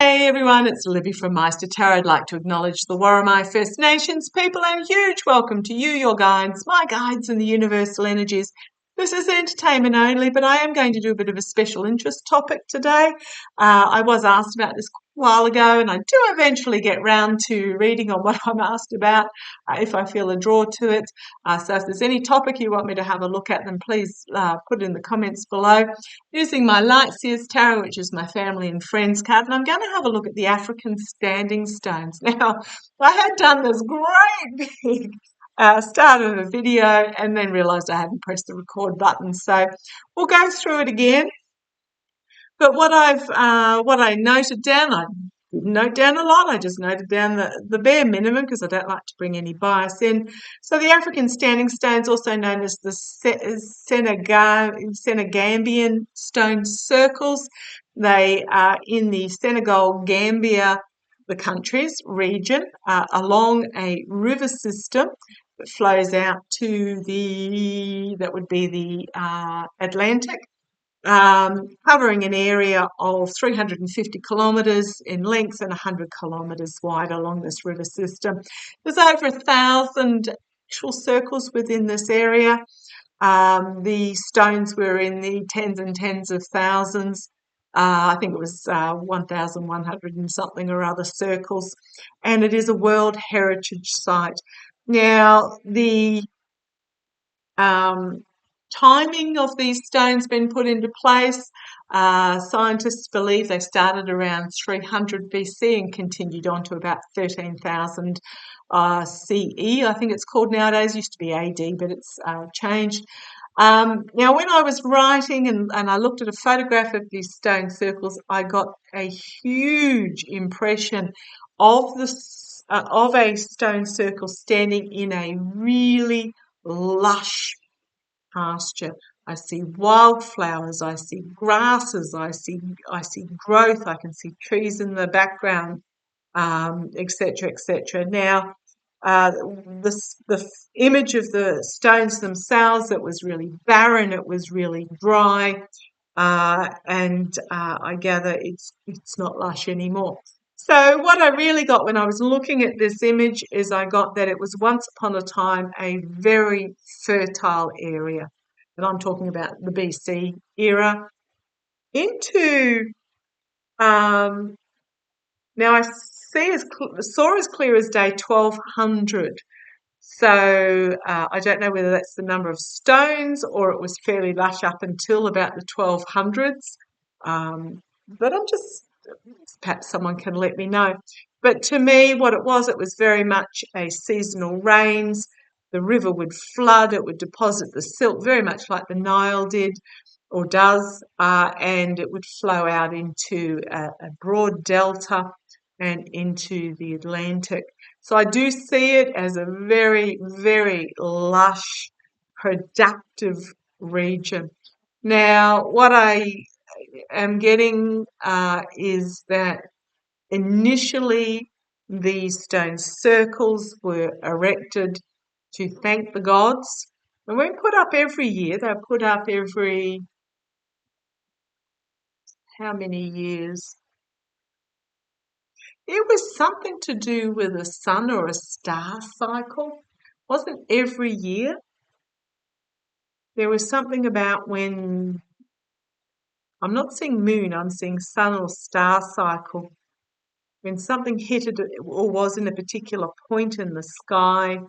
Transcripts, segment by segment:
Hey everyone, it's Libby from Meister Tarot. I'd like to acknowledge the Worimi First Nations people and a huge welcome to you, your guides, my guides and the universal energies. This is entertainment only, but I am going to do a bit of a special interest topic today. I was asked about this a while ago, and I do eventually get round to reading on what I'm asked about if I feel a draw to it. So if there's any topic you want me to have a look at, then please put it in the comments below. Using my Light Seers Tarot, which is my family and friends card, and I'm going to have a look at the African standing stones. Now, I had done this great big start of a video and then realised I hadn't pressed the record button, so we'll go through it again. But what I noted down, I didn't note down a lot. I just noted down the bare minimum because I don't like to bring any bias in. So the African standing stones, also known as the Senegambian stone circles, they are in the Senegal, Gambia, the country's region, along a river system that flows out to that would be the Atlantic, covering an area of 350 kilometres in length and 100 kilometres wide along this river system. There's over 1,000 actual circles within this area. The stones were in the tens and tens of thousands. I think it was 1,100 and something or other circles, and it is a World Heritage Site. Now, the timing of these stones been put into place. Scientists believe they started around 300 BC and continued on to about 13,000 CE, I think it's called nowadays. It used to be AD, but it's changed. Now, when I was writing and I looked at a photograph of these stone circles, I got a huge impression of a stone circle standing in a really lush pasture. I see wildflowers, I see grasses, I see growth, I can see trees in the background, etc., etc. Now, the image of the stones themselves, it was really barren, it was really dry, and I gather it's not lush anymore. So what I really got when I was looking at this image is I got that it was once upon a time a very fertile area. And I'm talking about the BC era into, now I saw as clear as day 1200. So I don't know whether that's the number of stones or it was fairly lush up until about the 1200s. But perhaps someone can let me know. But to me, what it was very much a seasonal rains. The river would flood, it would deposit the silt, very much like the Nile did or does, and it would flow out into a broad delta and into the Atlantic. So I do see it as a very, very lush, productive region. Now, what I am getting is that initially these stone circles were erected to thank the gods. And weren't put up every year, they're put up every how many years? It was something to do with a sun or a star cycle. Wasn't every year. There was something about when, I'm not seeing moon, I'm seeing sun or star cycle. When something hit it or was in a particular point in the sky.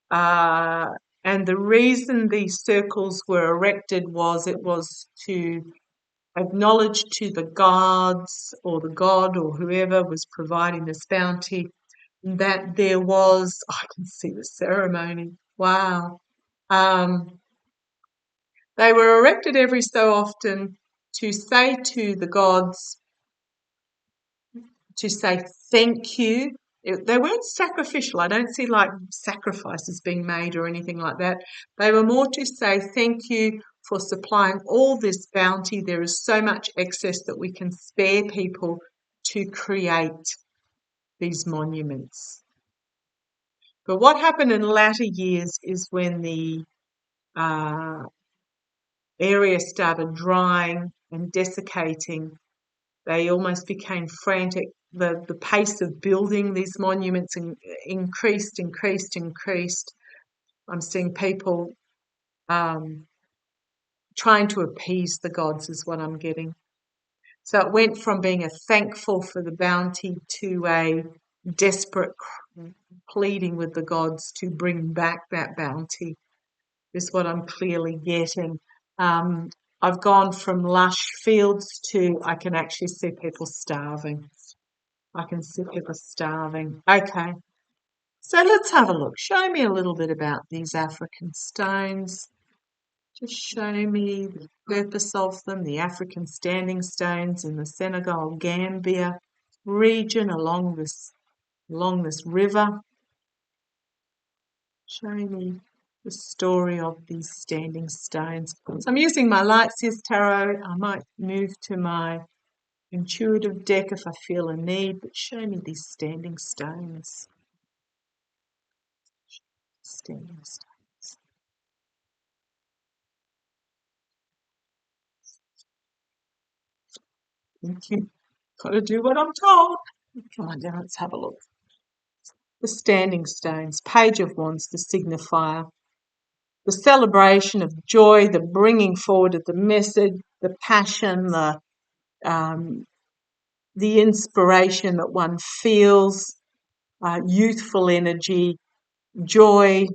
And the reason these circles were erected was it was to acknowledge to the gods or the god or whoever was providing this bounty that there was, I can see the ceremony, wow. They were erected every so often to say to the gods, to say thank you. They weren't sacrificial. I don't see like sacrifices being made or anything like that. They were more to say thank you for supplying all this bounty. There is so much excess that we can spare people to create these monuments. But what happened in latter years is when the area started drying and desiccating, They almost became frantic. The pace of building these monuments increased. I'm seeing people trying to appease the gods is what I'm getting. So it went from being a thankful for the bounty to a desperate pleading with the gods to bring back that bounty is what I'm clearly getting. I've gone from lush fields to I can actually see people starving. I can see people starving. Okay, so let's have a look. Show me a little bit about these African stones. Just show me the purpose of them, the African standing stones in the Senegal-Gambia region along this river. Show me the story of these standing stones. So I'm using my Lightseers Tarot. I might move to my intuitive deck if I feel a need, but show me these standing stones. Standing stones. Thank you. Got to do what I'm told. Come on down, let's have a look. The standing stones, Page of Wands, the signifier. The celebration of joy, the bringing forward of the message, the passion, the inspiration that one feels, youthful energy, joy,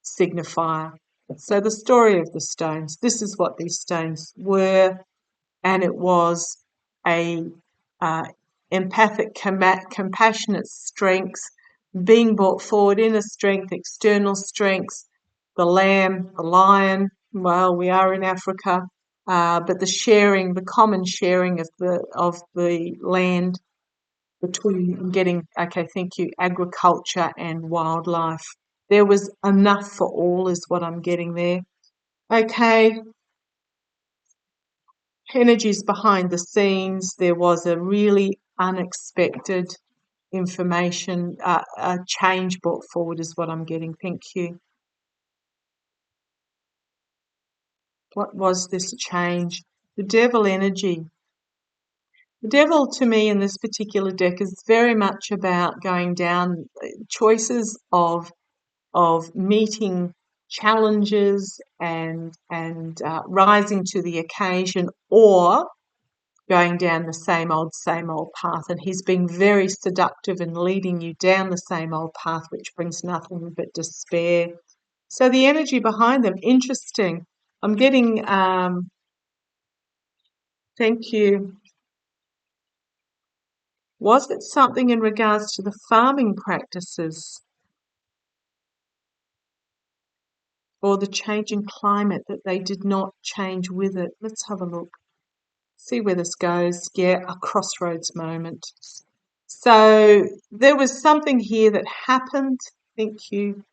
signifier. So the story of the stones, this is what these stones were, and it was a empathic, compassionate strengths being brought forward, inner strength, external strengths, the lamb, the lion. Well, we are in Africa, but the common sharing of the land between agriculture and wildlife. There was enough for all, is what I'm getting there. Okay, energies behind the scenes. There was a really unexpected information, a change brought forward, is what I'm getting. Thank you. What was this change? The devil energy. The devil to me in this particular deck is very much about going down choices of meeting challenges and rising to the occasion, or going down the same old path. And he's been very seductive in leading you down the same old path, which brings nothing but despair. So the energy behind them, interesting. I'm getting, thank you. Was it something in regards to the farming practices or the changing climate that they did not change with it? Let's have a look. See where this goes. Yeah, a crossroads moment. So there was something here that happened. Thank you.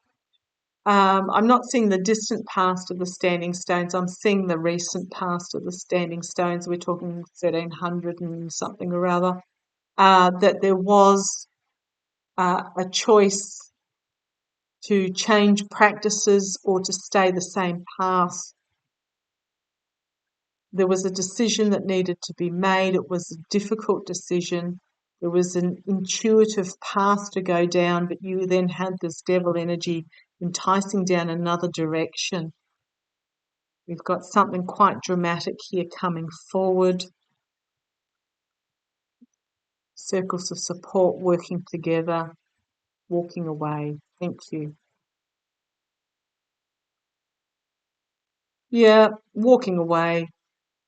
I'm not seeing the distant past of the standing stones. I'm seeing the recent past of the standing stones. We're talking 1300 and something or other. That there was a choice to change practices or to stay the same path. There was a decision that needed to be made. It was a difficult decision. There was an intuitive path to go down, but you then had this devil energy enticing down another direction. We've got something quite dramatic here coming forward. Circles of support working together, walking away. Thank you. Yeah, walking away.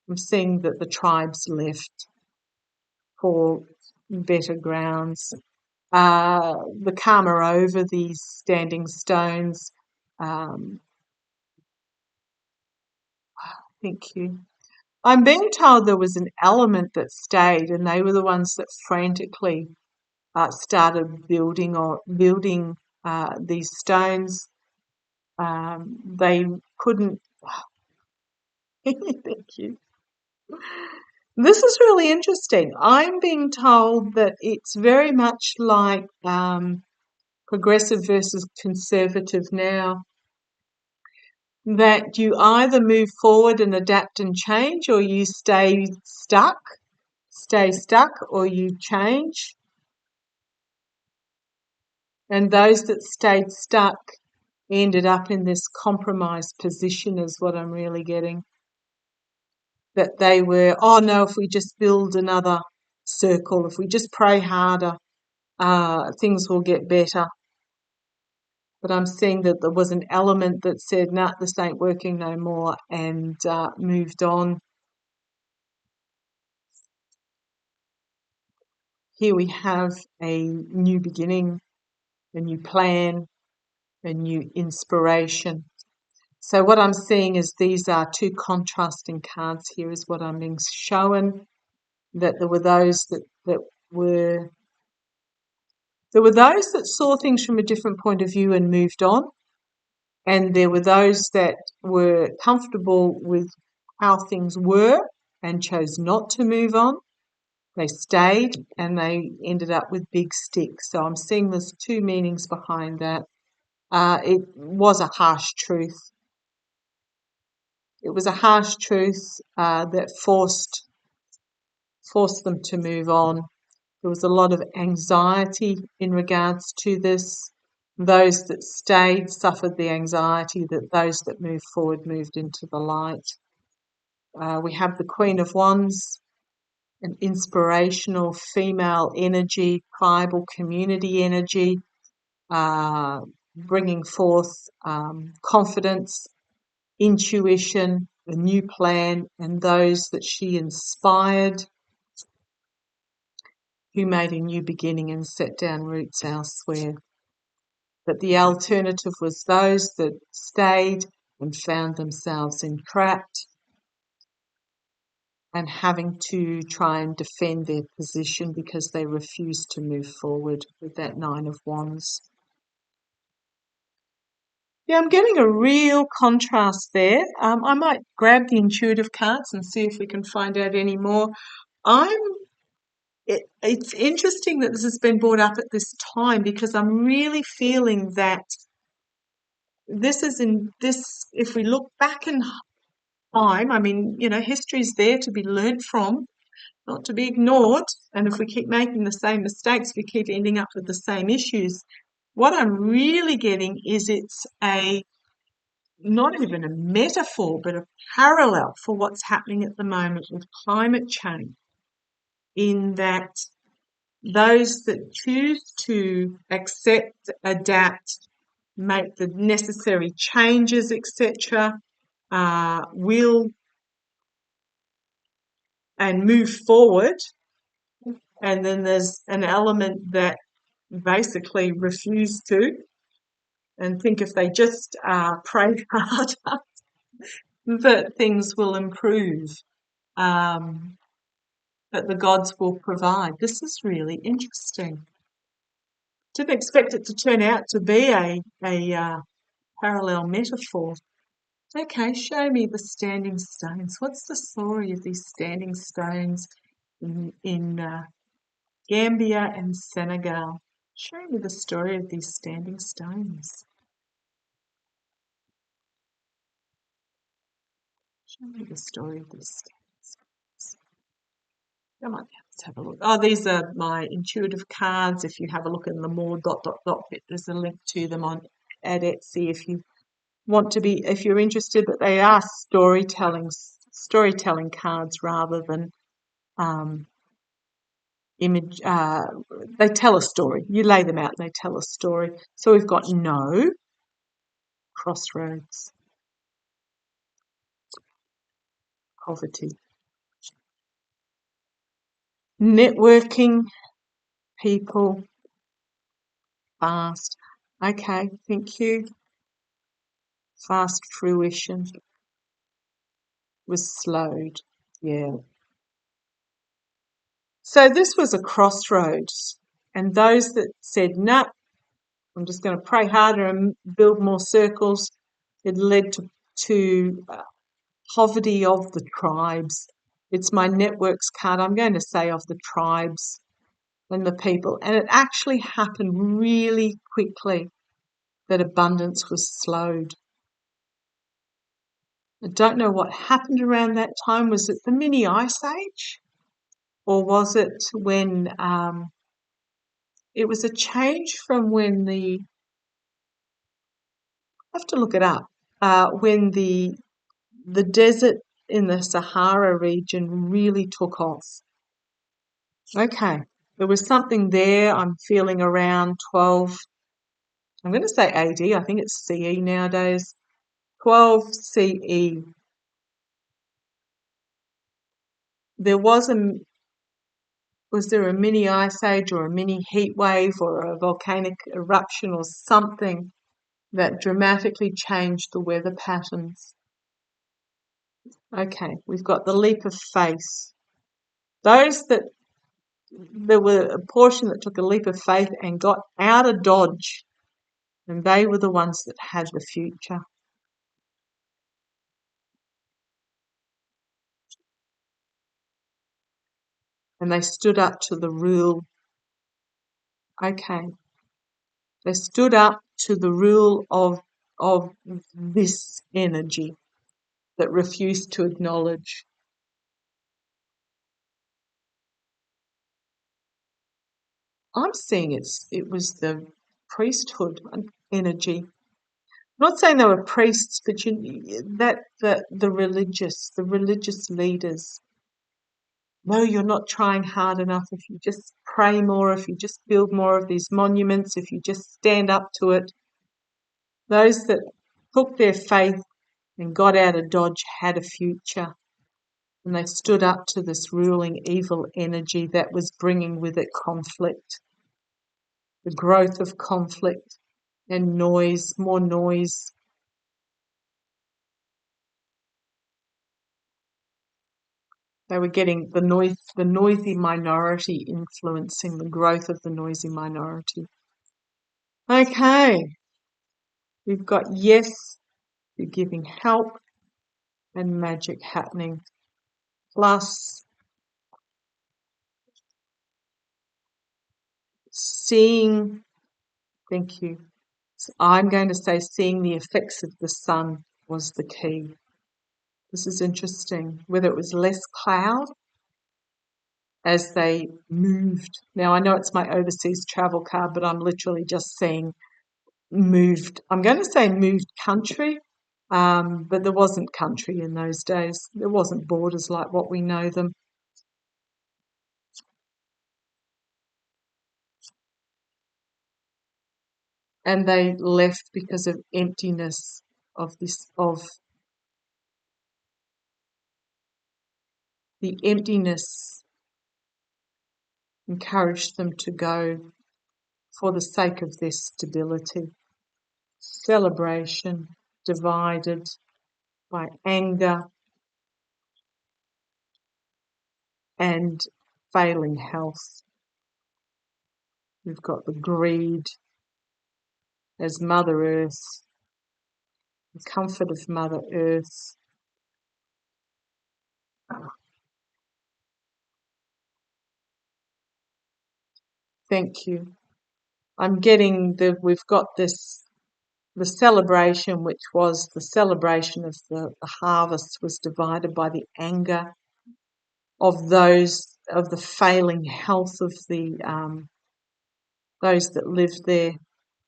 I'm seeing that the tribes left for better grounds. The karma over these standing stones. Thank you. I'm being told there was an element that stayed, and they were the ones that frantically started building these stones. They couldn't. Thank you. This is really interesting. I'm being told that it's very much like progressive versus conservative now, that you either move forward and adapt and change, or you stay stuck. stay stuck or you change. And those that stayed stuck ended up in this compromised position is what I'm really getting. That they were, oh no, if we just build another circle, if we just pray harder, things will get better. But I'm seeing that there was an element that said, nah, this ain't working no more, and moved on. Here we have a new beginning, a new plan, a new inspiration. So what I'm seeing is these are two contrasting cards here is what I'm being shown, that there were those that were saw things from a different point of view and moved on, and there were those that were comfortable with how things were and chose not to move on. They stayed and they ended up with big sticks. So I'm seeing there's two meanings behind that. It was a harsh truth. It was a harsh truth that forced them to move on. There was a lot of anxiety in regards to this. Those that stayed suffered the anxiety that those that moved forward moved into the light. We have the Queen of Wands, an inspirational female energy, tribal community energy, bringing forth confidence, intuition, a new plan, and those that she inspired who made a new beginning and set down roots elsewhere. But the alternative was those that stayed and found themselves entrapped and having to try and defend their position because they refused to move forward with that Nine of Wands. Yeah, I'm getting a real contrast there. I might grab the intuitive cards and see if we can find out any more. It's interesting that this has been brought up at this time because I'm really feeling that if we look back in time, I mean, history is there to be learnt from, not to be ignored. And if we keep making the same mistakes, we keep ending up with the same issues. What I'm really getting is it's not even a metaphor, but a parallel for what's happening at the moment with climate change, in that those that choose to accept, adapt, make the necessary changes, etc., will and move forward. And then there's an element that basically refuse to and think if they just pray harder that things will improve, that the gods will provide. This is really interesting. Didn't expect it to turn out to be a parallel metaphor. Okay, show me the standing stones. What's the story of these standing stones in Gambia and Senegal? Show me the story of these standing stones. Show me the story of these standing stones. Come on, let's have a look. Oh, these are my intuitive cards. If you have a look in the more ... bit, there's a link to them on at Etsy if you want to be, if you're interested. But they are storytelling cards rather than image. They tell a story. You lay them out, they tell a story. So we've got no, crossroads, poverty, networking, people, fast. Okay, thank you. Fast fruition was slowed. Yeah. So this was a crossroads, and those that said, no, I'm just going to pray harder and build more circles, it led to poverty of the tribes. It's my networks card. I'm going to say of the tribes and the people. And it actually happened really quickly that abundance was slowed. I don't know what happened around that time. Was it the mini ice age? Or was it when it was a change from when I have to look it up, when the desert in the Sahara region really took off. Okay, there was something there. I'm feeling around 12, I'm going to say AD, I think it's CE nowadays, 12 CE. There was there a mini ice age or a mini heat wave or a volcanic eruption or something that dramatically changed the weather patterns? Okay, we've got the leap of faith. Those that there were a portion that took a leap of faith and got out of Dodge, and they were the ones that had the future. And they stood up to the rule. Okay, they stood up to the rule of this energy that refused to acknowledge. I'm seeing it was the priesthood energy. I'm not saying they were priests, but the religious leaders. No, you're not trying hard enough. If you just pray more, if you just build more of these monuments, if you just stand up to it, those that took their faith and got out of Dodge had a future. And they stood up to this ruling evil energy that was bringing with it conflict, the growth of conflict and noise, more noise. They were getting the noisy minority influencing the growth of the noisy minority. Okay, we've got yes, you're giving help and magic happening. Plus, seeing, thank you. So I'm going to say seeing the effects of the sun was the key. This is interesting, whether it was less cloud as they moved. Now, I know it's my overseas travel card, but I'm literally just seeing moved. I'm going to say moved country, but there wasn't country in those days. There wasn't borders like what we know them. And they left because of emptiness of the emptiness encouraged them to go for the sake of their stability. Celebration divided by anger and failing health. We've got the greed as Mother Earth, the comfort of Mother Earth. Thank you. I'm getting we've got the celebration, which was the celebration of the harvest, was divided by the anger of the failing health of those that lived there,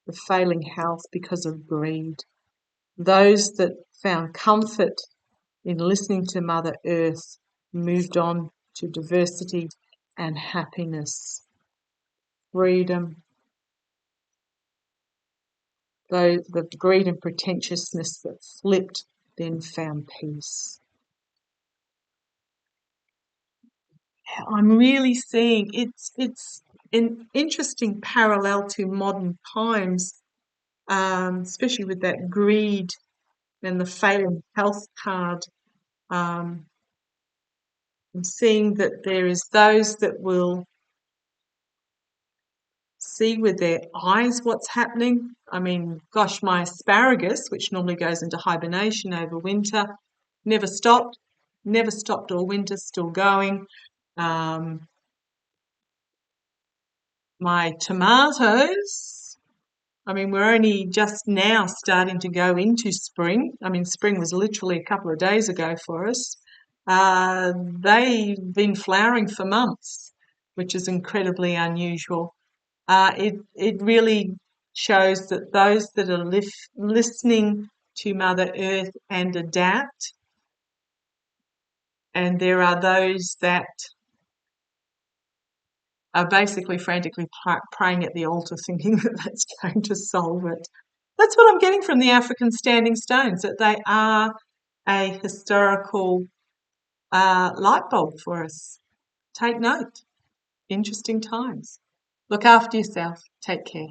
the failing health because of greed. Those that found comfort in listening to Mother Earth moved on to diversity and happiness, freedom. Though the greed and pretentiousness that flipped then found peace. I'm really seeing it's an interesting parallel to modern times, especially with that greed and the failing health card. I'm seeing that there is those that will see with their eyes what's happening. I mean, gosh, my asparagus, which normally goes into hibernation over winter, never stopped, all winter, still going. My tomatoes, I mean, we're only just now starting to go into spring. I mean, spring was literally a couple of days ago for us. They've been flowering for months, which is incredibly unusual. It really shows that those that are listening to Mother Earth and adapt, and there are those that are basically frantically praying at the altar, thinking that that's going to solve it. That's what I'm getting from the African standing stones, that they are a historical light bulb for us. Take note. Interesting times. Look after yourself. Take care.